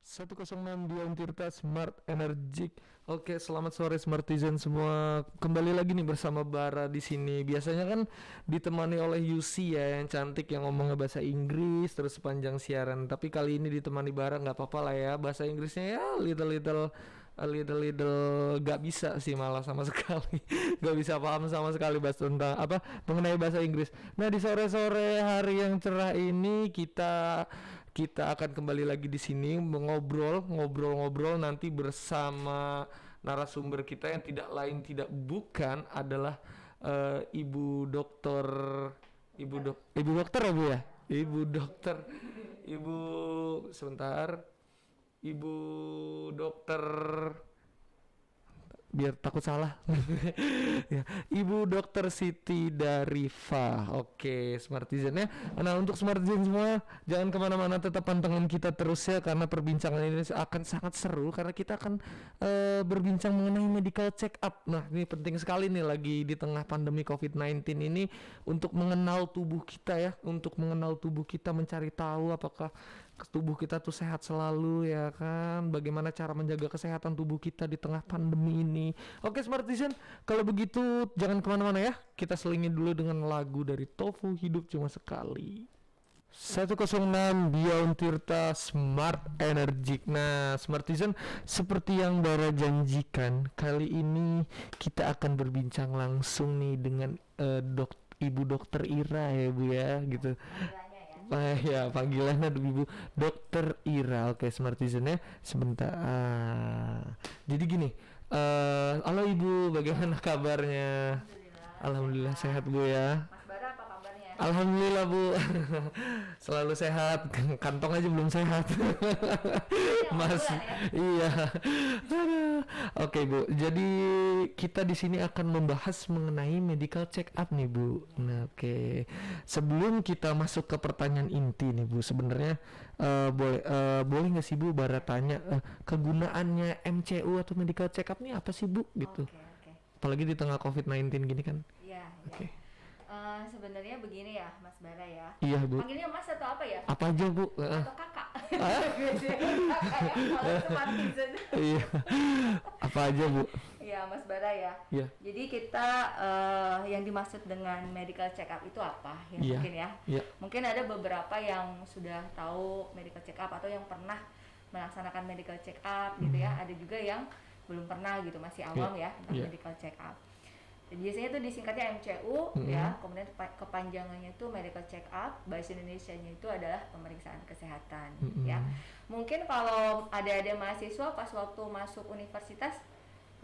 106 Dion Tirta Smart Energik. Oke, selamat sore Smartizen semua. Kembali lagi nih bersama Bara di sini. Biasanya kan ditemani oleh Yusi ya, yang cantik yang ngomongnya bahasa Inggris terus sepanjang siaran. Tapi kali ini ditemani Bara, nggak apa-apa lah ya. Bahasa Inggrisnya ya little gak bisa sih malah sama sekali. Gak bisa paham sama sekali bahas tentang apa mengenai bahasa Inggris. Nah, di sore-sore hari yang cerah ini kita akan kembali lagi di sini ngobrol-ngobrol nanti bersama narasumber kita yang tidak lain tidak bukan adalah ibu dokter ya Bu ya? Ibu dokter ibu sebentar ibu dokter biar takut salah. Ya, Ibu Dokter Siti Darifa. Oke, Smartizen ya. Nah, untuk Smartizen semua jangan kemana-mana, tetap pantengin kita terus ya, karena perbincangan ini akan sangat seru karena kita akan berbincang mengenai medical check up. Nah, ini penting sekali nih lagi di tengah pandemi COVID-19 ini untuk mengenal tubuh kita ya, untuk mengenal tubuh kita, mencari tahu apakah tubuh kita tuh sehat selalu ya kan, bagaimana cara menjaga kesehatan tubuh kita di tengah pandemi ini. Oke Smartizen, kalau begitu jangan kemana-mana ya, kita selingi dulu dengan lagu dari Tofu Hidup Cuma Sekali. 106 Beyond Tirta Smart Energik. Nah Smartizen, seperti yang Bara janjikan, kali ini kita akan berbincang langsung nih dengan Ibu Dokter Ira ya Bu ya gitu. Ya panggilannya Ibu Dokter Ira. Oke Smartizen ya. Sebentar. Jadi gini, halo Ibu, bagaimana kabarnya? Alhamdulillah sehat Bu ya. Mas Bara apa kabarnya? Alhamdulillah Bu. Selalu sehat. Kantong aja belum sehat. Mas, iya. Aduh. Oke Bu. Jadi kita di sini akan membahas mengenai medical check up nih Bu. Nah, oke. Sebelum kita masuk ke pertanyaan inti nih Bu, sebenarnya boleh nggak sih Bu Bara tanya kegunaannya MCU atau medical check up nih apa sih Bu gitu? Oke. Apalagi di tengah COVID-19 gini kan. Iya. Oke. Sebenarnya begini ya Mas Bara ya. Iya Bu. Panggilnya Mas atau apa ya? Apa aja Bu? Atau kakak? Biasanya kakak ya kalau Smartizen. Iya. Apa aja Bu? Iya Mas Bara ya. Iya. Jadi kita yang dimaksud dengan medical check up itu apa ya? Iya. Mungkin ya. Iya. Mungkin ada beberapa yang sudah tahu medical check up atau yang pernah melaksanakan medical check up gitu ya. Ada juga yang belum pernah gitu, masih awam ya tentang medical check up. Jadi biasanya itu disingkatnya MCU ya, kemudian kepanjangannya itu medical check up, bahasa Indonesianya itu adalah pemeriksaan kesehatan ya. Mungkin kalau ada mahasiswa pas waktu masuk universitas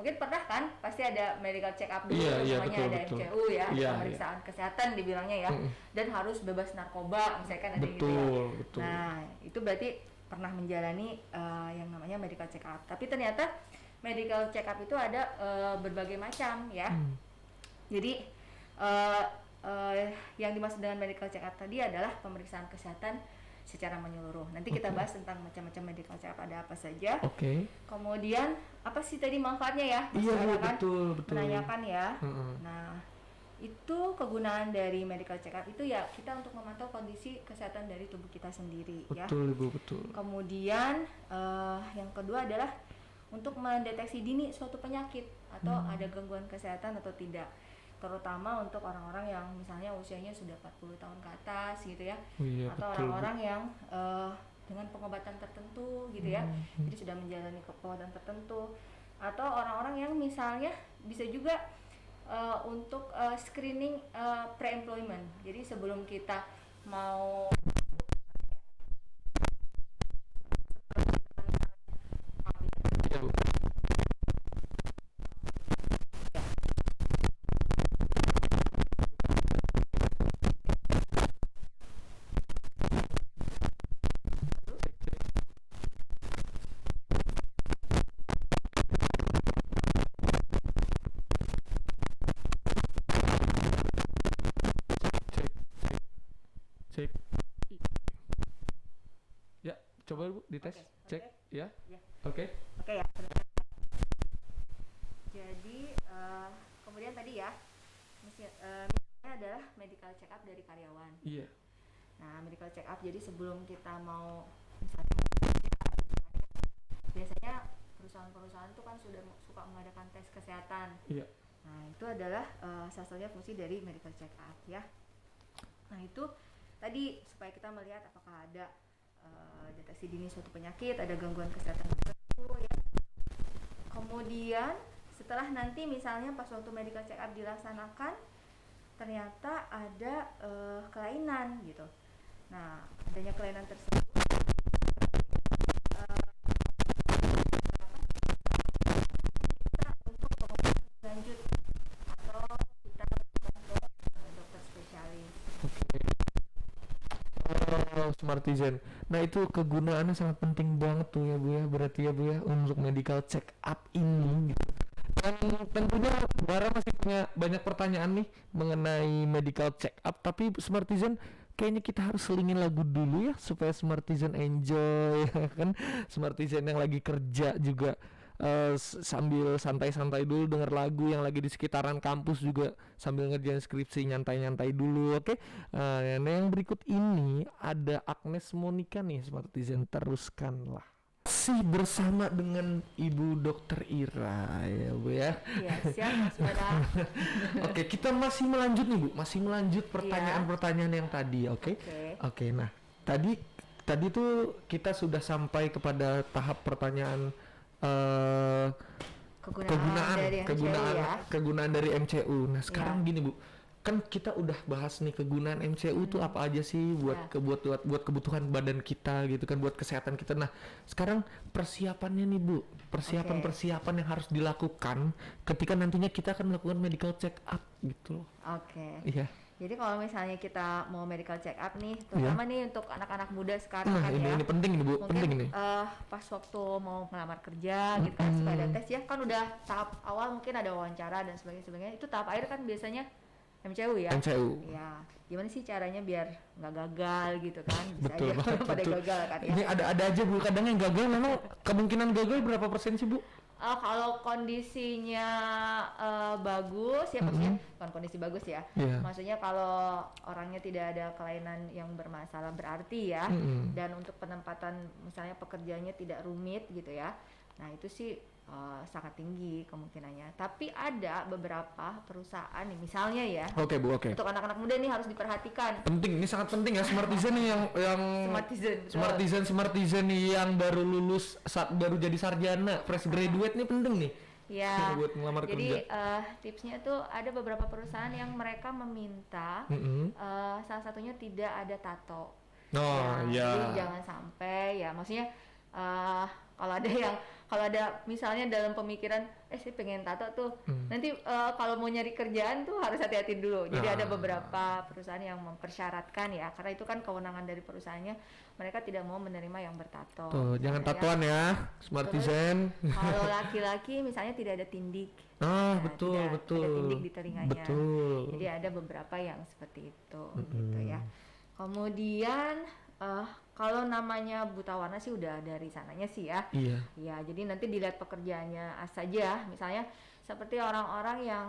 mungkin pernah kan, pasti ada medical check up dulu, namanya ada betul. MCU ya, pemeriksaan kesehatan dibilangnya ya, dan harus bebas narkoba misalkan ada gitu ya. Betul. Nah itu berarti pernah menjalani yang namanya medical check up. Tapi ternyata medical check up itu ada berbagai macam ya. Jadi yang dimaksud dengan medical check up tadi adalah pemeriksaan kesehatan secara menyeluruh. Nanti kita bahas tentang macam-macam medical check up ada apa saja. Kemudian apa sih tadi manfaatnya ya? Iya betul. Menanyakan ya. Nah itu kegunaan dari medical check up itu ya kita untuk memantau kondisi kesehatan dari tubuh kita sendiri. Betul ya. Ibu, betul. Kemudian yang kedua adalah untuk mendeteksi dini suatu penyakit atau ada gangguan kesehatan atau tidak, terutama untuk orang-orang yang misalnya usianya sudah 40 tahun ke atas gitu ya, atau orang-orang yang dengan pengobatan tertentu gitu ya, jadi sudah menjalani pengobatan tertentu, atau orang-orang yang misalnya bisa juga untuk screening pre-employment, jadi sebelum kita mau cek. Ya, coba Bu dites. Cek ya. Oke ya. Jadi kemudian tadi ya misalnya adalah medical check up dari karyawan. Nah medical check up jadi sebelum kita mau misalnya kan sudah suka mengadakan tes kesehatan. Iya. Nah itu adalah salah satunya fungsi dari medical check up ya. Nah itu tadi supaya kita melihat apakah ada deteksi dini suatu penyakit, ada gangguan kesehatan tertentu ya. Kemudian setelah nanti misalnya pas waktu medical check up dilaksanakan ternyata ada kelainan gitu. Nah adanya kelainan tersebut kita untuk pengobatan lanjut atau kita ke dokter spesialis. Oh, Smartizen. Nah itu kegunaannya sangat penting banget tuh ya Bu ya, berarti ya Bu ya, untuk medical check up ini gitu. Dan tentunya Bara masih punya banyak pertanyaan nih mengenai medical check up, tapi Smartizen kayaknya kita harus selingin lagu dulu ya supaya Smartizen enjoy kan. Smartizen yang lagi kerja juga sambil santai-santai dulu denger lagu, yang lagi di sekitaran kampus juga sambil ngerjain skripsi nyantai-nyantai dulu. Oke. Nah yang berikut ini ada Agnes Monica nih, Smartizen teruskanlah. Masih bersama dengan Ibu Dokter Ira ya Bu ya. Iya, siap Mas Bara. Oke, kita masih melanjut nih Bu, masih melanjut pertanyaan-pertanyaan yang tadi, oke? Oke, nah tadi tuh kita sudah sampai kepada tahap pertanyaan kegunaan dari MCU. Nah sekarang gini Bu, kan kita udah bahas nih kegunaan MCU tuh apa aja sih buat kebutuhan badan kita gitu kan, buat kesehatan kita. Nah sekarang persiapannya nih Bu, persiapan yang harus dilakukan ketika nantinya kita akan melakukan medical check up gitu loh. Iya. Jadi kalau misalnya kita mau medical check up nih, terutama nih untuk anak-anak muda sekarang kan ini penting nih Bu, mungkin penting nih. Pas waktu mau ngelamar kerja gitu kan, supaya ada tes ya, kan udah tahap awal mungkin ada wawancara dan sebagainya. Itu tahap akhir kan biasanya MCU ya. Ya, gimana sih caranya biar nggak gagal gitu kan? Bisa betul aja pada gagal kan ya. Ini ada aja Bu, kadang yang gagal memang kemungkinan gagal berapa persen sih Bu? Kalau kondisinya bagus ya, maksudnya bukan kondisi bagus ya. Maksudnya kalau orangnya tidak ada kelainan yang bermasalah berarti ya, dan untuk penempatan misalnya pekerjaannya tidak rumit gitu ya. Nah itu sih sangat tinggi kemungkinannya. Tapi ada beberapa perusahaan nih misalnya ya. Oke Bu, oke. Untuk anak-anak muda nih harus diperhatikan. Penting, ini sangat penting ya, Smartizen nih yang Smartizen nih yang baru lulus baru jadi sarjana, fresh graduate nih penting nih. Ya. Buat melamar kerja. Jadi tipsnya tuh ada beberapa perusahaan yang mereka meminta salah satunya tidak ada tato. Jadi jangan sampai ya, maksudnya kalau ada misalnya dalam pemikiran saya pengen tato tuh nanti kalau mau nyari kerjaan tuh harus hati-hati dulu. Jadi ada beberapa perusahaan yang mempersyaratkan ya, karena itu kan kewenangan dari perusahaannya, mereka tidak mau menerima yang bertato. Jangan tatoan ya, Smartizen. Kalau laki-laki misalnya tidak ada tindik. Betul. Ada tindik di telinganya. Betul. Jadi ada beberapa yang seperti itu gitu ya. Kemudian kalau namanya buta warna sih udah dari sananya sih ya. Iya. Ya, jadi nanti dilihat pekerjaannya saja. Misalnya seperti orang-orang yang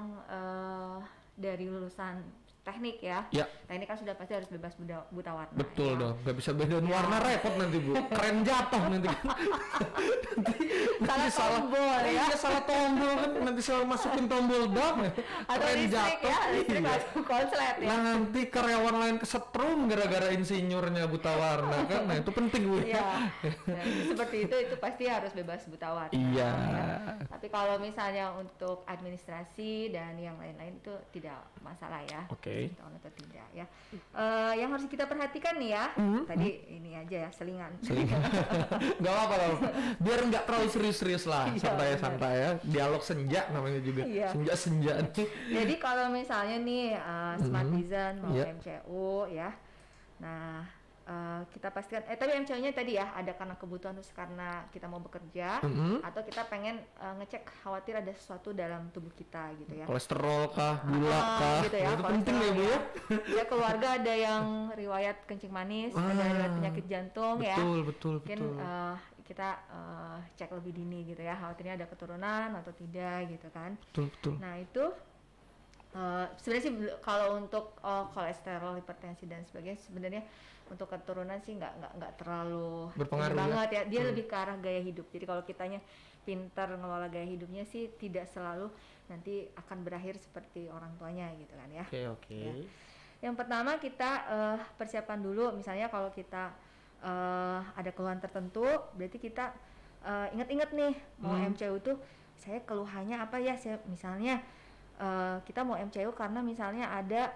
dari lulusan teknik ya. Teknik kan sudah pasti harus bebas buta warna. Betul dong. Gak bisa bedain warna, repot nanti Bu. Keren jatuh nanti. Salah tombol ya. Iya, salah tombol kan, nanti salah masukin tombol dong. Atau listrik ya, listrik masuk konslet ya. Nanti karyawan lain kesetrum gara-gara insinyurnya buta warna kan. Nah itu penting Bu. Iya. Seperti itu pasti harus bebas buta warna. Iya. Ya. Tapi kalau misalnya untuk administrasi dan yang lain-lain itu tidak masalah ya. Tahun atau tidak ya. Yang harus kita perhatikan nih ya. Tadi ini aja ya, selingan. Gak apa-apa loh. Biar nggak terlalu serius-serius lah, santai-santai ya. Dialog senja namanya juga. Senja-senja. Jadi kalau misalnya nih Smartizen mau MCU ya. Nah, kita pastikan tapi MCU-nya tadi ya ada karena kebutuhan terus karena kita mau bekerja atau kita pengen ngecek khawatir ada sesuatu dalam tubuh kita gitu ya, kolesterol kah, gula kah gitu ya, itu penting ya Bu ya. Ya keluarga ada yang riwayat kencing manis, ada riwayat penyakit jantung betul mungkin kita cek lebih dini gitu ya, khawatirnya ada keturunan atau tidak gitu kan. Betul. Nah itu Sebenarnya sih kalau untuk kolesterol, hipertensi dan sebagainya sebenarnya untuk keturunan sih nggak terlalu Berpengaruh ini ya? banget ya. Dia lebih ke arah gaya hidup. Jadi kalau kitanya pintar ngelola gaya hidupnya sih tidak selalu nanti akan berakhir seperti orang tuanya gitu kan ya. Oke. Ya. Yang pertama kita persiapkan dulu, misalnya kalau kita ada keluhan tertentu, berarti kita ingat-ingat nih mau MCU tuh saya keluhannya apa ya, misalnya kita mau MCU karena misalnya ada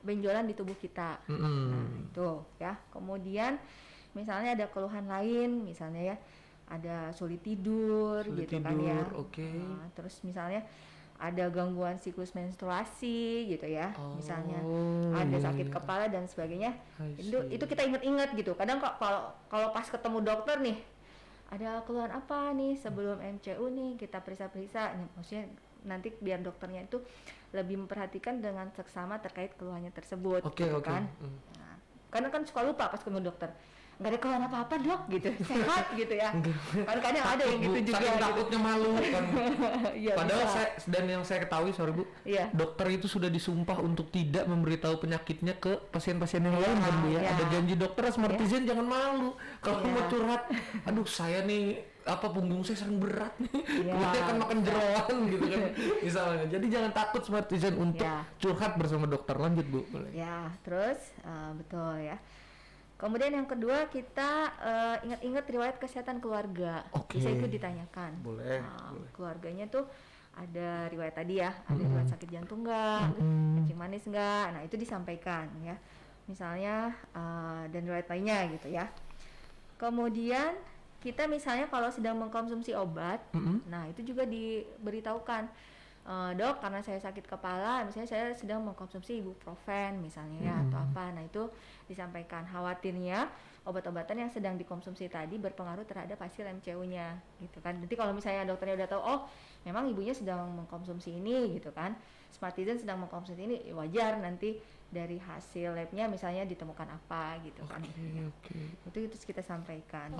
benjolan di tubuh kita. Nah itu ya. Kemudian misalnya ada keluhan lain, misalnya ya ada sulit tidur gitu kan ya. Nah, terus misalnya ada gangguan siklus menstruasi gitu ya, misalnya ada sakit kepala dan sebagainya. Itu kita ingat-ingat gitu. Kadang kok kalau pas ketemu dokter nih ada keluhan apa nih sebelum MCU nih, kita periksa-periksa, maksudnya nanti biar dokternya itu lebih memperhatikan dengan seksama terkait keluhannya tersebut. Kan. Nah, karena kan suka lupa pas ketemu dokter, nggak ada keluhan apa-apa dok gitu, sehat gitu ya. Kan kadang ada yang gitu juga. Saking takutnya malu kan. Ya, Padahal yang saya ketahui, sorry Bu, dokter itu sudah disumpah untuk tidak memberitahu penyakitnya ke pasien-pasien yang lain kan Bu ya. Ada janji dokter, Smartizen jangan malu. Kalau mau curhat, aduh saya nih punggung saya sering berat nih, kemudian kan makan jeroan gitu kan misalnya. Jadi jangan takut Smartizen untuk curhat bersama dokter. Lanjut Bu, boleh. Ya, terus betul ya. Kemudian yang kedua kita ingat-ingat riwayat kesehatan keluarga. Bisa ikut ditanyakan. Boleh. Keluarganya tuh ada riwayat tadi ya, ada riwayat sakit jantung nggak, kencing manis nggak. Nah itu disampaikan ya. Misalnya dan riwayat lainnya gitu ya. Kemudian kita misalnya kalau sedang mengkonsumsi obat, nah itu juga diberitahukan. Dok, karena saya sakit kepala, misalnya saya sedang mengkonsumsi ibuprofen misalnya ya, atau apa. Nah itu disampaikan, khawatirnya obat-obatan yang sedang dikonsumsi tadi berpengaruh terhadap hasil MCU-nya gitu kan. Nanti kalau misalnya dokternya udah tahu, oh memang ibunya sedang mengkonsumsi ini gitu kan, Smartizen sedang mengkonsumsi ini, wajar nanti dari hasil labnya misalnya ditemukan apa gitu kan. Itu kita sampaikan.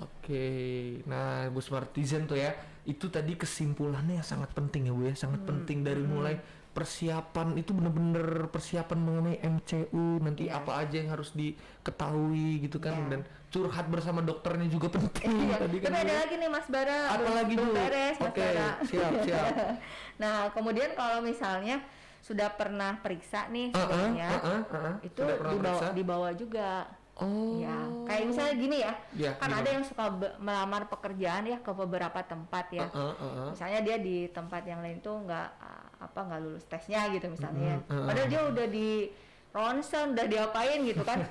Nah Bu Smartizen tuh ya, itu tadi kesimpulannya sangat penting ya Bu ya, sangat penting dari mulai persiapan, itu benar-benar persiapan mengenai MCU nanti apa aja yang harus diketahui gitu kan, dan curhat bersama dokternya juga penting. Tadi kan ada lagi nih Mas Bara, apalagi Bu? Siap. Nah kemudian kalau misalnya sudah pernah periksa nih sebelumnya, itu dibawa juga. Ya, kayak misalnya gini ya, kan ada yang suka melamar pekerjaan ya ke beberapa tempat ya. Misalnya dia di tempat yang lain tuh nggak lulus tesnya gitu misalnya. Padahal dia udah di ronsen, udah diapain gitu kan.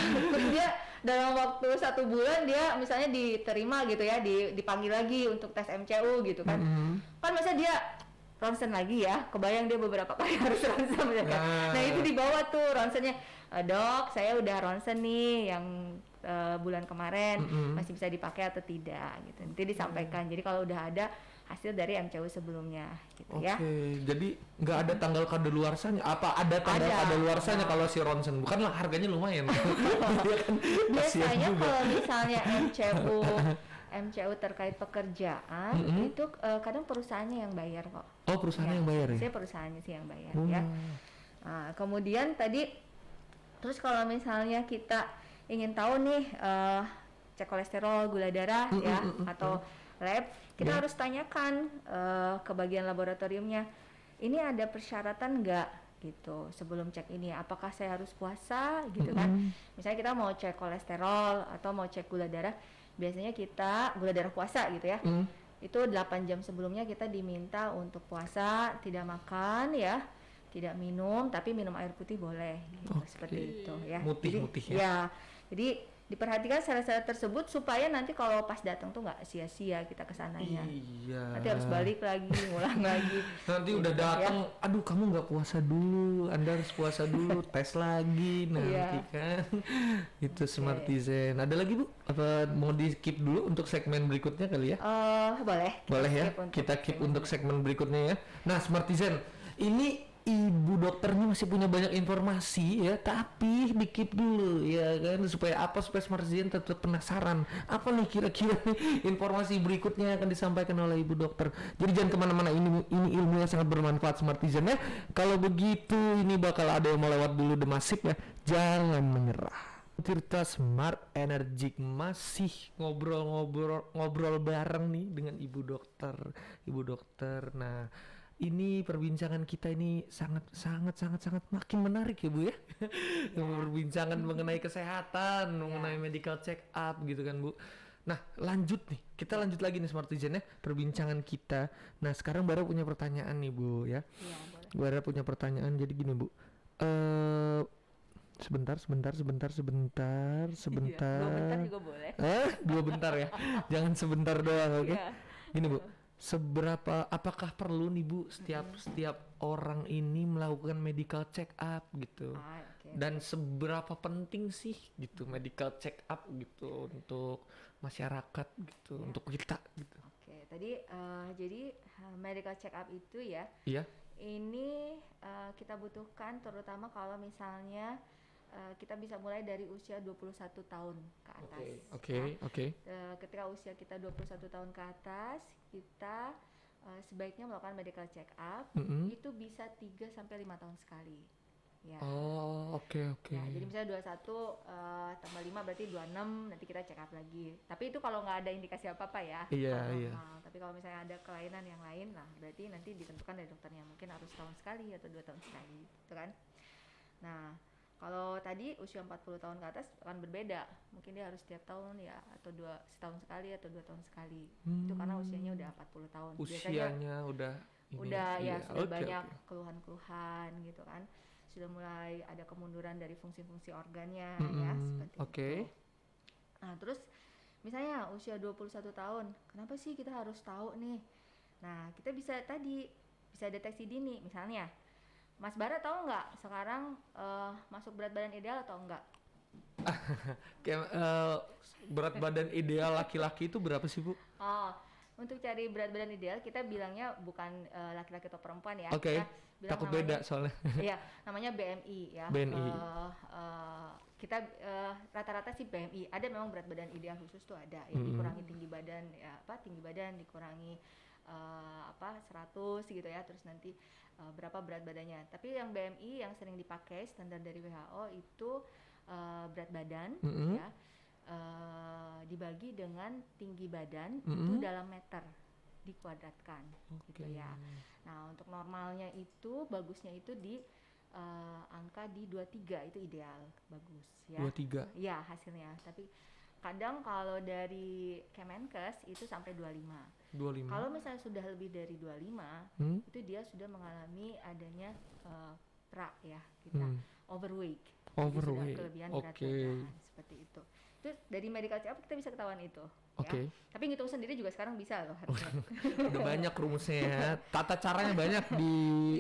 Terus dia dalam waktu 1 bulan dia misalnya diterima gitu ya, dipanggil lagi untuk tes MCU gitu kan. Kan masa dia ronsen lagi ya, kebayang dia beberapa kali harus ronsen ya kan. Nah itu dibawa tuh ronsennya, dok saya udah ronsen nih yang bulan kemarin, masih bisa dipakai atau tidak gitu. Nanti disampaikan, jadi kalau udah ada hasil dari MCU sebelumnya gitu ya. Jadi nggak ada tanggal kadaluarsanya? Apa ada tanggal kadaluarsanya kalau si ronsen? Bukanlah harganya lumayan. Biasanya kalau misalnya MCU terkait pekerjaan itu kadang perusahaannya yang bayar kok. Perusahaannya yang bayar ya? Saya perusahaannya sih yang bayar ya. Nah, kemudian tadi terus kalau misalnya kita ingin tahu nih cek kolesterol, gula darah ya atau lab, kita harus tanyakan ke bagian laboratoriumnya, ini ada persyaratan nggak gitu sebelum cek ini, apakah saya harus puasa gitu kan. Misalnya kita mau cek kolesterol atau mau cek gula darah, biasanya kita gula darah puasa gitu ya, itu 8 jam sebelumnya kita diminta untuk puasa, tidak makan ya, tidak minum, tapi minum air putih boleh gitu, seperti itu ya. Mutih ya. Jadi diperhatikan syarat-syarat tersebut supaya nanti kalau pas datang tuh nggak sia-sia kita kesananya. Nanti harus balik lagi, ngulang lagi. Nanti udah datang, aduh kamu nggak puasa dulu, Anda harus puasa dulu, tes lagi nanti kan. Itu Smartizen. Ada lagi Bu? Apa mau di skip dulu untuk segmen berikutnya kali ya? Boleh. Boleh ya. Kita keep untuk segmen berikutnya ya. Nah Smartizen, ini ibu dokternya masih punya banyak informasi ya, tapi dikit dulu ya kan, supaya Smart Citizen tetap penasaran apa nih kira-kira nih informasi berikutnya yang akan disampaikan oleh ibu dokter. Jadi jangan kemana-mana, ini ilmu yang sangat bermanfaat Smart Citizen ya. Kalau begitu ini bakal ada yang mau lewat dulu The Masif ya, jangan menyerah. Tirta Smart Energik masih ngobrol bareng nih dengan ibu dokter. Nah, ini perbincangan kita ini sangat makin menarik ya Bu ya. Perbincangan mengenai kesehatan, mengenai medical check up gitu kan Bu. Nah, kita lanjut lagi nih Smart Citizen ya, perbincangan kita. Nah, sekarang Bara punya pertanyaan nih Bu ya. Iya, boleh. Bara punya pertanyaan, jadi gini Bu. Sebentar. Iya, 2 bentar juga boleh. 2 bentar ya. Jangan sebentar doang, oke? Iya. Gini Bu, apakah perlu nih Bu setiap orang ini melakukan medical check up gitu? Oke. Dan seberapa penting sih gitu medical check up gitu untuk masyarakat gitu, untuk kita gitu? Oke, tadi jadi medical check up itu ya, Iya. ini kita butuhkan terutama kalau misalnya kita bisa mulai dari usia 21 tahun ke atas. Oke. Ketika usia kita 21 tahun ke atas, kita sebaiknya melakukan medical check up. Itu bisa 3 sampai 5 tahun sekali. Ya. Oh, oke. Ya, jadi misalnya 21 tambah 5 berarti 26, nanti kita check up lagi. Tapi itu kalau nggak ada indikasi apa-apa ya. Iya. Tapi kalau misalnya ada kelainan yang lain, nah berarti nanti ditentukan dari dokternya. Mungkin harus tahun sekali atau 2 tahun sekali, gitu kan. Nah, kalau tadi usia 40 tahun ke atas akan berbeda. Mungkin dia harus setiap tahun ya, atau setahun sekali atau 2 tahun sekali. Itu karena usianya udah 40 tahun. Usianya Biasanya sudah banyak keluhan-keluhan gitu kan. Sudah mulai ada kemunduran dari fungsi-fungsi organnya ya, seperti itu. Nah, terus misalnya usia 21 tahun, kenapa sih kita harus tahu nih? Nah, kita bisa deteksi dini. Misalnya Mas Bara tahu nggak sekarang masuk berat badan ideal atau enggak? Berat badan ideal laki-laki itu berapa sih Bu? Untuk cari berat badan ideal kita bilangnya bukan laki-laki atau perempuan ya. Oke. Takut beda soalnya. Iya, namanya BMI ya. BMI. Kita rata-rata sih BMI. Ada memang berat badan ideal khusus tuh ada. Ya, dikurangi tinggi badan dikurangi 100 gitu ya. Terus nanti berapa berat badannya. Tapi yang BMI yang sering dipakai standar dari WHO itu berat badan ya. Dibagi dengan tinggi badan itu dalam meter dikuadratkan gitu ya. Nah, untuk normalnya itu bagusnya itu di angka di 23 itu ideal, bagus ya. 23. Iya, hasilnya. Tapi kadang kalau dari Kemenkes itu sampai 25. Kalau misalnya sudah lebih dari 25, itu dia sudah mengalami adanya PRA ya, kita overweight. Sudah kelebihan berat badan seperti itu. Itu dari medical check up kita bisa ketahuan itu. Ya. Tapi ngitung sendiri juga sekarang bisa loh harusnya. Udah banyak rumusnya ya. Tata caranya banyak di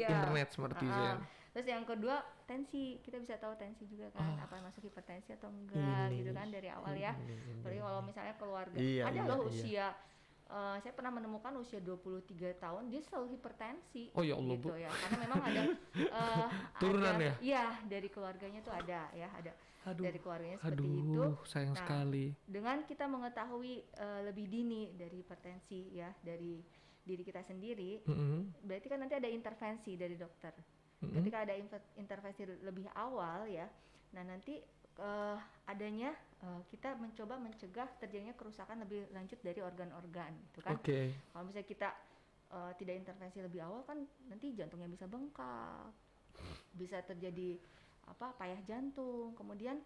internet Smart Citizen. Terus yang kedua tensi, kita bisa tahu tensi juga kan, apa masuk hipertensi atau enggak gitu kan dari awal ya. Apalagi kalau misalnya keluarga ada loh usia saya pernah menemukan usia 23 tahun dia selalu hipertensi. Oh ya Allah, gitu Bu. Ya. Karena memang ada turunan ya? Iya, dari keluarganya tuh ada ya, dari keluarganya seperti itu. Sayang sekali. Dengan kita mengetahui lebih dini dari hipertensi ya, dari diri kita sendiri, berarti kan nanti ada intervensi dari dokter. Ketika ada intervensi lebih awal ya, nah nanti adanya kita mencoba mencegah terjadinya kerusakan lebih lanjut dari organ-organ gitu kan. Kalau misalnya kita tidak intervensi lebih awal kan nanti jantungnya bisa bengkak, bisa terjadi payah jantung, kemudian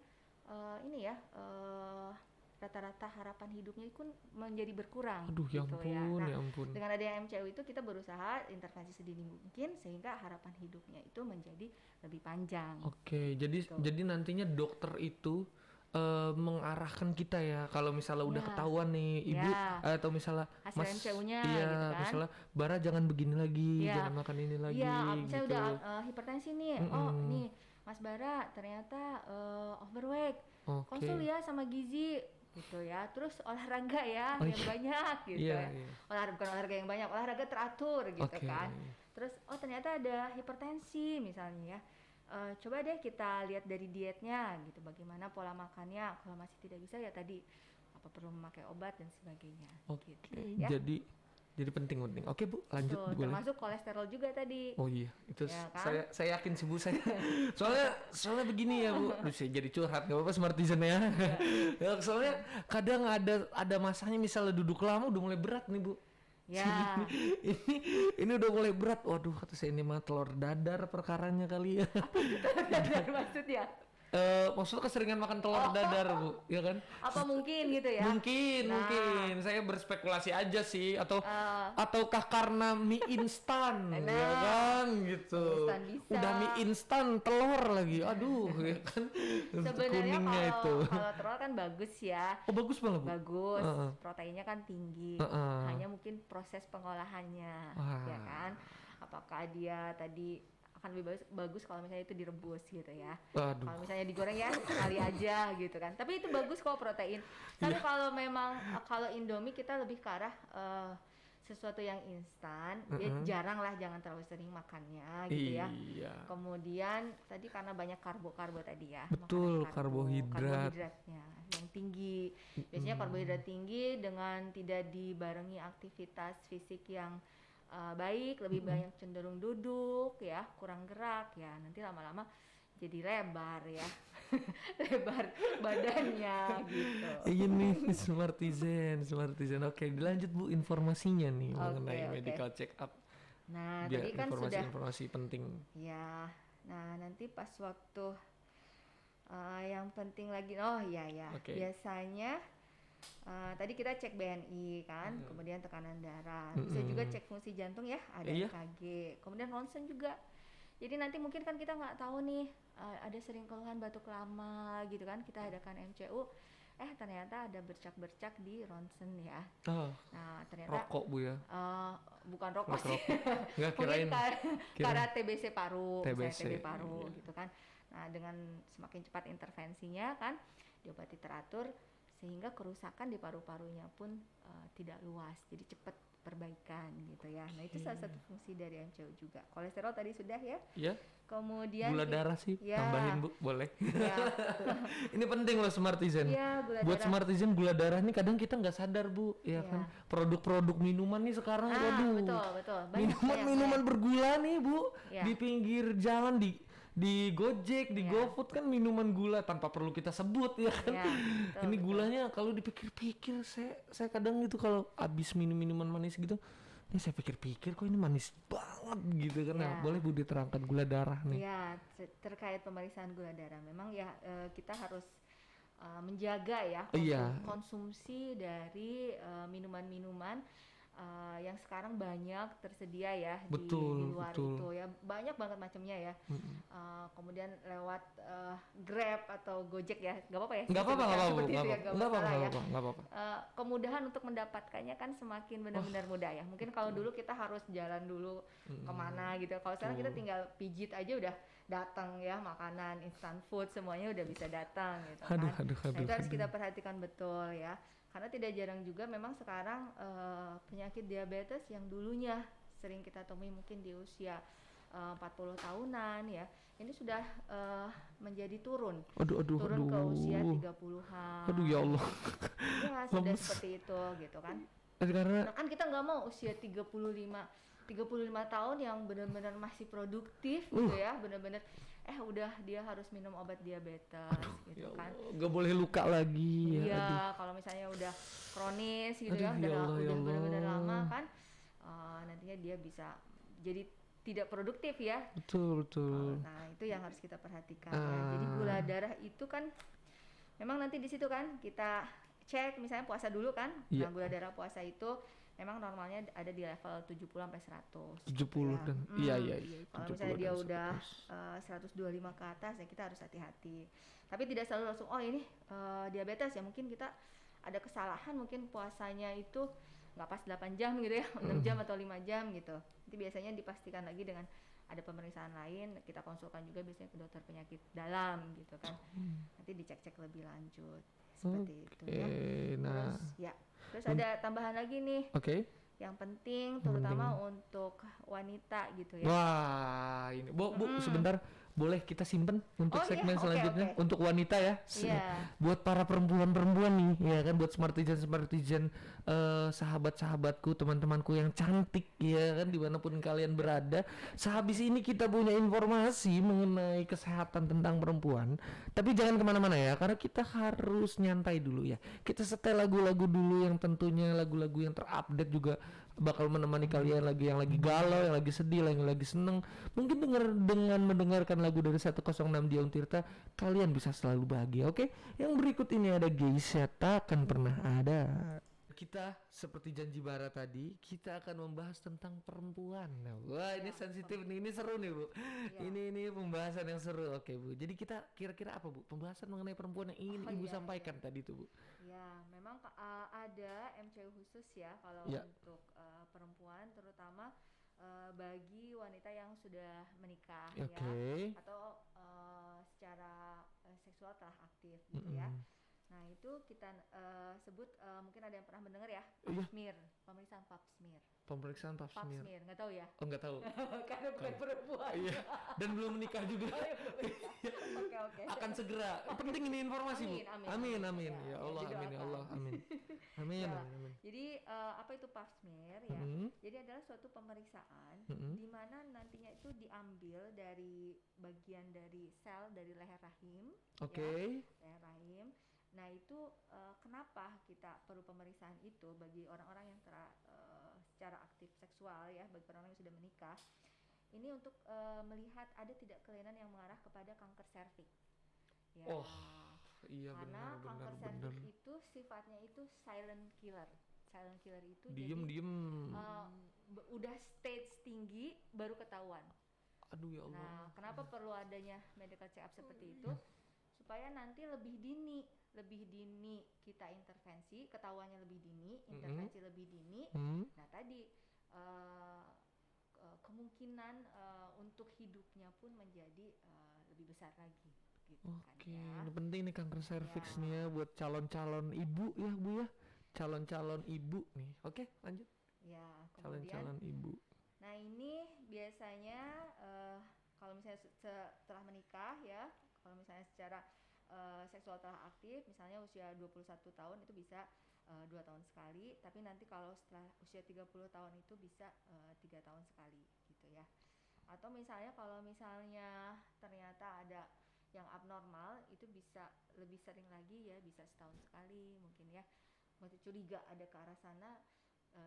rata-rata harapan hidupnya itu menjadi berkurang. Aduh, ya gitu ampun, ya. Nah, ya ampun. Dengan adanya MCU itu kita berusaha intervensi sedini mungkin sehingga harapan hidupnya itu menjadi lebih panjang. Jadi nantinya dokter itu mengarahkan kita ya kalau misalnya udah ketahuan nih ibu atau misalnya hasil MCU-nya gitu kan. Misalnya Bara jangan begini lagi, jangan makan ini lagi. Misalnya gitu. udah hipertensi nih, nih Mas Bara ternyata overweight. Konsul ya sama gizi. gitu ya. Terus olahraga ya Oh, yang banyak gitu iya, ya. iya. Bukan olahraga yang banyak, olahraga teratur gitu Oke. kan. Terus ternyata ada hipertensi misalnya ya. Coba deh kita lihat dari dietnya gitu, bagaimana pola makannya. Kalau masih tidak bisa ya tadi apa perlu memakai obat dan sebagainya. Oke, Gitu ya. jadi penting. Oke Bu, lanjut Betul, boleh. termasuk kolesterol juga tadi. Oh iya, itu Ya kan? saya yakin sih Bu saya. soalnya begini ya Bu, aduh saya jadi curhat gak apa-apa Smartisan ya. Ya, soalnya kadang ada masanya misalnya duduk lama udah mulai berat nih Bu. Ya. ini ini udah mulai berat. Waduh, kata saya ini mah telur dadar perkaranya kali ya. Maksudnya Maksudnya keseringan makan telur dadar Bu, ya kan? apa mungkin gitu ya? Mungkin saya berspekulasi aja sih, Eh, ataukah karena mie instan ya Nah, kan gitu. instan bisa. Udah mie instan telur lagi, aduh ya kan. Sebenarnya Kuningnya itu. kalau telur kan bagus ya. Oh bagus banget Bu. Bagus, Heeh. proteinnya kan tinggi. Heeh. Hanya mungkin proses pengolahannya, Wah. ya kan? Apakah dia tadi akan lebih bagus kalau misalnya itu direbus gitu ya. Aduh. Kalau misalnya digoreng ya sekali aja gitu kan. Tapi itu bagus kok protein. Tapi kalau memang kalau Indomie kita lebih ke arah sesuatu yang instan, ya jarang lah, jangan terlalu sering makannya gitu ya. Iya. Kemudian tadi karena banyak karbo tadi ya. Betul, makanan karbohidrat. karbohidratnya yang tinggi. Biasanya karbohidrat tinggi dengan tidak dibarengi aktivitas fisik yang baik, lebih banyak cenderung duduk ya, kurang gerak ya. Nanti lama-lama jadi lebar ya. Lebar badannya gitu. Ini Smartisan. Oke, dilanjut Bu informasinya nih Oke, mengenai oke. medical check up. Nah, Biar tadi kan sudah informasi penting. ya. Nah, nanti pas waktu yang penting lagi, oh iya ya, Oke. biasanya tadi kita cek BNI kan, kemudian tekanan darah, bisa juga cek fungsi jantung ya, ada Iya. EKG, kemudian ronsen juga. Jadi nanti mungkin kan kita nggak tahu nih, ada sering keluhan batuk lama gitu kan, kita adakan MCU, ternyata ada bercak-bercak di ronsen ya. Oh, Nah ternyata rokok Bu ya. bukan rokok Mas sih. rokok. Enggak Mungkin kirain. karena TBC paru, misalnya TBC, TB paru iya. gitu kan. Nah dengan semakin cepat intervensinya kan, diobati teratur sehingga kerusakan di paru-parunya pun tidak luas, jadi cepat perbaikan gitu ya. Nah itu salah satu fungsi dari MCU juga. Kolesterol tadi sudah ya. Ya, Kemudian gula darah sih ya, tambahin Bu, boleh. ya, Ini penting loh Smartisan. ya, gula Buat darah. Smartisan gula darah nih kadang kita nggak sadar Bu, ya Iya. kan. Produk-produk minuman nih sekarang, waduh. Betul. Banyak, Minuman banyak. bergula nih Bu, Iya. di pinggir jalan di Gojek, di Iya. GoFood kan minuman gula tanpa perlu kita sebut ya kan. Iya, betul, Ini betul. gulanya kalau dipikir-pikir saya kadang gitu kalau habis minum minuman manis gitu, ini saya pikir-pikir kok ini manis banget gitu kan. Nah, Iya. boleh Bu diterangkan gula darah nih. Ya, terkait pemeriksaan gula darah, memang ya kita harus menjaga ya Iya. konsumsi dari minuman-minuman yang sekarang banyak tersedia ya Betul, di luar betul. itu ya, banyak banget macamnya ya. Kemudian lewat Grab atau Gojek ya, nggak apa-apa ya? Nggak apa-apa, disebutkan nggak apa-apa, seperti itu ya, nggak masalah ya. nggak apa-apa. Kemudahan untuk mendapatkannya kan semakin benar-benar mudah ya. Mungkin kalau dulu kita harus jalan dulu kemana gitu. Kalau sekarang kita tinggal pijit aja udah datang ya, makanan instant food semuanya udah bisa datang gitu kan. Aduh, Nah itu harus aduh. kita perhatikan betul ya. Karena tidak jarang juga memang sekarang penyakit diabetes yang dulunya sering kita temui mungkin di usia 40 tahunan ya, ini sudah menjadi turun Aduh. ke usia 30-an. Aduh ya Allah. Ya sudah Lemes. seperti itu gitu kan. Karena Nah kan kita nggak mau usia 35 tahun yang benar-benar masih produktif gitu ya, benar-benar udah dia harus minum obat diabetes gitu ya kan. Allah, nggak boleh luka lagi ya. Aduh. Iya, kalau misalnya udah kronis gitu Aduh, ya, ya Allah, ya udah benar-benar Allah. lama kan, nantinya dia bisa jadi tidak produktif ya. Betul. Nah itu yang harus kita perhatikan ya. Jadi gula darah itu kan memang nanti di situ kan kita cek misalnya puasa dulu kan. Iya. Nah gula darah puasa itu memang normalnya ada di level 70 sampai 100. 70 ya. dan iya. Kalau 70 misalnya dia dan udah 100. 125 ke atas ya kita harus hati-hati. Tapi tidak selalu langsung ini diabetes ya, mungkin kita ada kesalahan, mungkin puasanya itu nggak pas 8 jam gitu ya, 6 jam atau 5 jam gitu. Nanti biasanya dipastikan lagi dengan ada pemeriksaan lain, kita konsulkan juga biasanya ke dokter penyakit dalam gitu kan. Nanti dicek-cek lebih lanjut. seperti itu ya. Nah, Terus ada tambahan lagi nih. Yang penting terutama untuk wanita gitu ya. Wah, ini Bu sebentar, boleh kita simpen untuk segmen selanjutnya untuk wanita ya. Buat para perempuan-perempuan nih, ya kan, buat Smartizen sahabat-sahabatku, teman-temanku yang cantik ya kan, dimanapun kalian berada. Sehabis ini kita punya informasi mengenai kesehatan tentang perempuan. Tapi jangan kemana-mana ya, karena kita harus nyantai dulu ya. Kita setel lagu-lagu dulu yang tentunya lagu-lagu yang terupdate juga bakal menemani kalian yang lagi galau, yang lagi sedih, yang lagi seneng. Mungkin dengan mendengarkan lagu dari 106 Dion Tirta, kalian bisa selalu bahagia. Oke? Yang berikut ini ada Geisha Takkan Pernah Ada. Kita seperti janji bara tadi, kita akan membahas tentang perempuan. Nah, wah ini sensitif nih, ini seru nih Bu. Ini pembahasan yang seru. Oke Bu. Jadi kita kira-kira apa Bu? Pembahasan mengenai perempuan yang ingin Ibu sampaikan tadi tuh Bu. Ya, memang ada MCU khusus ya kalau untuk perempuan, terutama bagi wanita yang sudah menikah ya, atau secara seksual telah aktif gitu ya. Nah itu kita sebut mungkin ada yang pernah mendengar ya, pap smear, pemeriksaan pap smear. Pemeriksaan pap smear. Nggak tahu ya? Oh nggak tahu. Karena bukan perempuan. Iya. Dan belum menikah juga. Oke. Akan segera. Penting ini informasi Bu. Amin. Ya Allah, amin ya Allah, amin. Amin. Jadi apa itu pap smear ya? Jadi adalah suatu pemeriksaan di mana nantinya itu diambil dari bagian dari sel dari leher rahim. Leher rahim. Nah itu kenapa kita perlu pemeriksaan itu bagi orang-orang yang secara aktif seksual ya, bagi orang yang sudah menikah, ini untuk melihat ada tidak kelainan yang mengarah kepada kanker serviks ya. Karena kanker serviks itu sifatnya itu silent killer itu diem udah stage tinggi baru ketahuan. Aduh ya Allah. Nah kenapa perlu adanya medical check up seperti itu, supaya nanti lebih dini kita intervensi, ketahuannya lebih dini, intervensi lebih dini. Nah tadi kemungkinan untuk hidupnya pun menjadi lebih besar lagi gitu kan ya. Ini penting nih kanker serviks nih ya buat calon-calon ibu ya Bu ya. Calon-calon ibu nih. Oke, lanjut. Ya, kemudian calon-calon ibu. Nah, ini biasanya kalau misalnya setelah menikah ya, kalau misalnya secara seksual telah aktif, misalnya usia 21 tahun itu bisa 2 tahun sekali, tapi nanti kalau setelah usia 30 tahun itu bisa 3 tahun sekali gitu ya. Atau misalnya kalau misalnya ternyata ada yang abnormal, itu bisa lebih sering lagi ya, bisa setahun sekali mungkin ya. Masih curiga ada ke arah sana,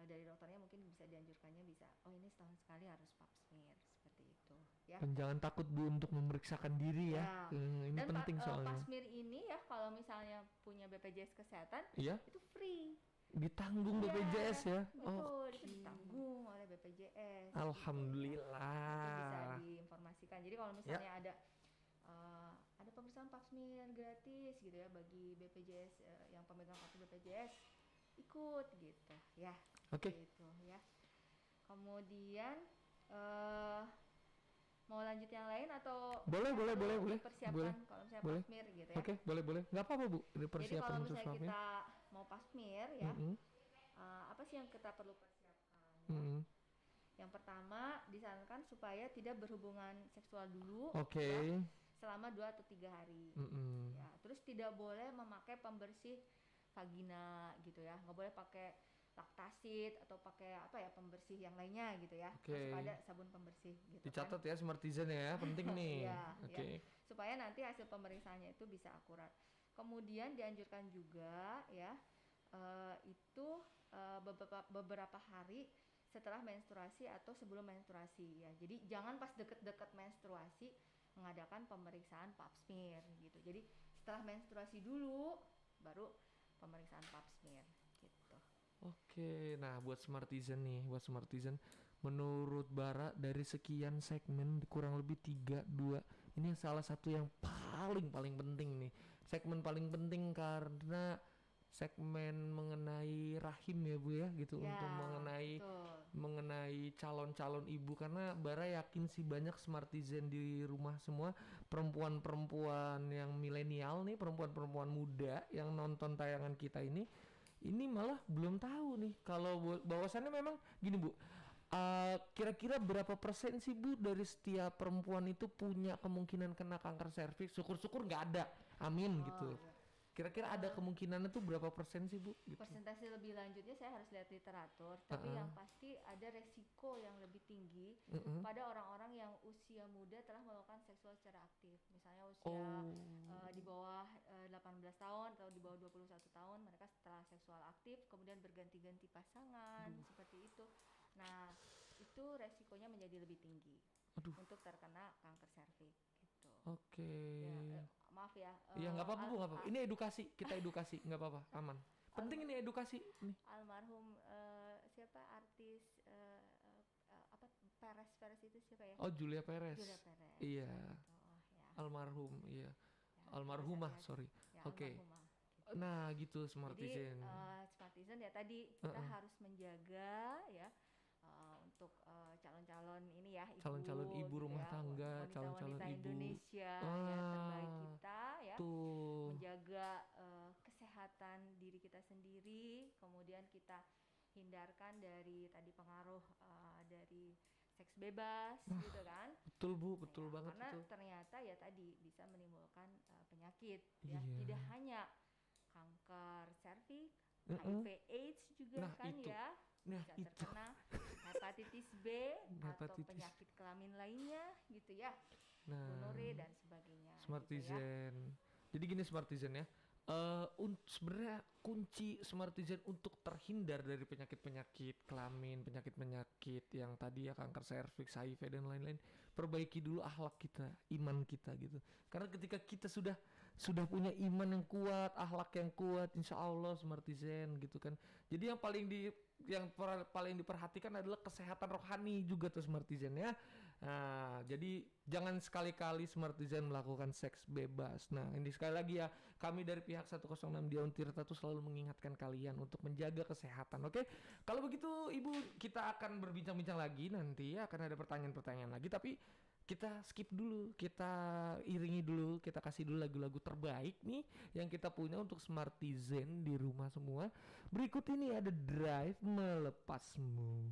dari dokternya mungkin bisa dianjurkannya bisa, ini setahun sekali harus pap smear seperti itu ya. Dan jangan takut Bu untuk memeriksakan diri ya. Ini dan penting soalnya. Pap smear ini ya kalau misalnya punya BPJS kesehatan itu free. Ditanggung BPJS ya. Betul, itu ditanggung oleh BPJS. Alhamdulillah. Itu bisa diinformasikan. Jadi kalau misalnya ada pemeriksaan pap smear gratis gitu ya bagi BPJS yang pemegang kartu BPJS, ikut gitu ya. Gitu ya. Kemudian mau lanjut yang lain atau boleh persiapan kalau misalnya pap smear gitu ya. Boleh nggak apa-apa Bu, jadi kalau misalnya kita mau pap smear ya, apa sih yang kita perlu persiapkan? Yang pertama disarankan supaya tidak berhubungan seksual dulu ya, selama 2 atau 3 hari ya. Terus tidak boleh memakai pembersih vagina gitu ya, nggak boleh pakai laktasid atau pakai pembersih yang lainnya gitu ya. Terus ada sabun pembersih gitu. Dicatat ya Smartizen ya, penting nih. Ya, supaya nanti hasil pemeriksaannya itu bisa akurat. Kemudian dianjurkan juga ya itu beberapa hari setelah menstruasi atau sebelum menstruasi ya. Jadi jangan pas deket-deket menstruasi mengadakan pemeriksaan pap smear gitu. Jadi setelah menstruasi dulu baru pemeriksaan pap smear gitu. Nah buat Smartizen menurut Bara dari sekian segmen kurang lebih 3-2 ini salah satu yang paling penting nih, segmen paling penting karena segmen mengenai rahim ya Bu ya gitu, Ya, untuk betul. mengenai calon-calon ibu, karena Bara yakin sih banyak Smartizen di rumah semua perempuan-perempuan yang milenial nih, perempuan-perempuan muda yang nonton tayangan kita ini malah belum tahu nih kalau bahwasannya memang gini Bu. Kira-kira berapa persen sih Bu dari setiap perempuan itu punya kemungkinan kena kanker serviks? Syukur-syukur nggak ada, amin Oh, gitu. iya. Kira-kira ada kemungkinannya tuh berapa persen sih Bu? Gitu. Persentase lebih lanjutnya saya harus lihat literatur, tapi yang pasti ada resiko yang lebih tinggi pada orang-orang yang usia muda telah melakukan seksual secara aktif. Misalnya usia di bawah 18 tahun atau di bawah 21 tahun, mereka setelah seksual aktif kemudian berganti-ganti pasangan seperti itu. Nah, itu resikonya menjadi lebih tinggi untuk terkena kanker serviks gitu. Oke. Ya, maaf ya. Ya nggak apa-apa Bu, nggak apa-apa. Ini edukasi, kita edukasi, nggak apa-apa, aman. Penting ini edukasi nih. Almarhum siapa artis apa Perez itu siapa ya? Oh, Julia Perez. Julia Perez. Iya. Gitu. Oh, ya. Almarhum, iya. Ya, Almarhumah, terus ada- sorry. ya, Oke. almarhumah, gitu. Nah, gitu Jadi Smartizen. Smartizen ya tadi kita harus menjaga ya untuk calon-calon ini ya Calon-calon ibu gitu rumah ya, tangga, calon-calon wanita-wanita ibu. Indonesia ya terbaik kita ya. Tuh. Menjaga kesehatan diri kita sendiri, kemudian kita hindarkan dari tadi pengaruh dari seks bebas gitu kan. Betul Bu, betul Ya, banget karena itu. ternyata ya tadi bisa menimbulkan penyakit ya, Iya. tidak hanya kanker serviks, HIV AIDS juga Nah, kan itu. ya, Nah, bisa itu. terkena hepatitis B atau Hepatitis. penyakit kelamin lainnya gitu ya, Nah, gonore dan sebagainya gitu ya. Smartizen. Jadi gini Smartizen ya. Sebenarnya kunci Smartizen untuk terhindar dari penyakit-penyakit kelamin, penyakit-penyakit yang tadi ya kanker serviks, HIV dan lain-lain, perbaiki dulu akhlak kita, iman kita gitu. Karena ketika kita sudah punya iman yang kuat, akhlak yang kuat, insya Allah Smartizen gitu kan. Jadi yang paling diperhatikan adalah kesehatan rohani juga tuh Smartizen ya. Nah, jadi jangan sekali-kali Smartizen melakukan seks bebas. Nah, ini sekali lagi ya, kami dari pihak 106 Dia Untirta tuh selalu mengingatkan kalian untuk menjaga kesehatan. Oke? Kalau begitu Ibu, kita akan berbincang-bincang lagi nanti ya, akan ada pertanyaan-pertanyaan lagi, tapi kita skip dulu, kita iringi dulu, kita kasih dulu lagu-lagu terbaik nih yang kita punya untuk Smartizen di rumah semua. Berikut ini ada Drive Melepasmu.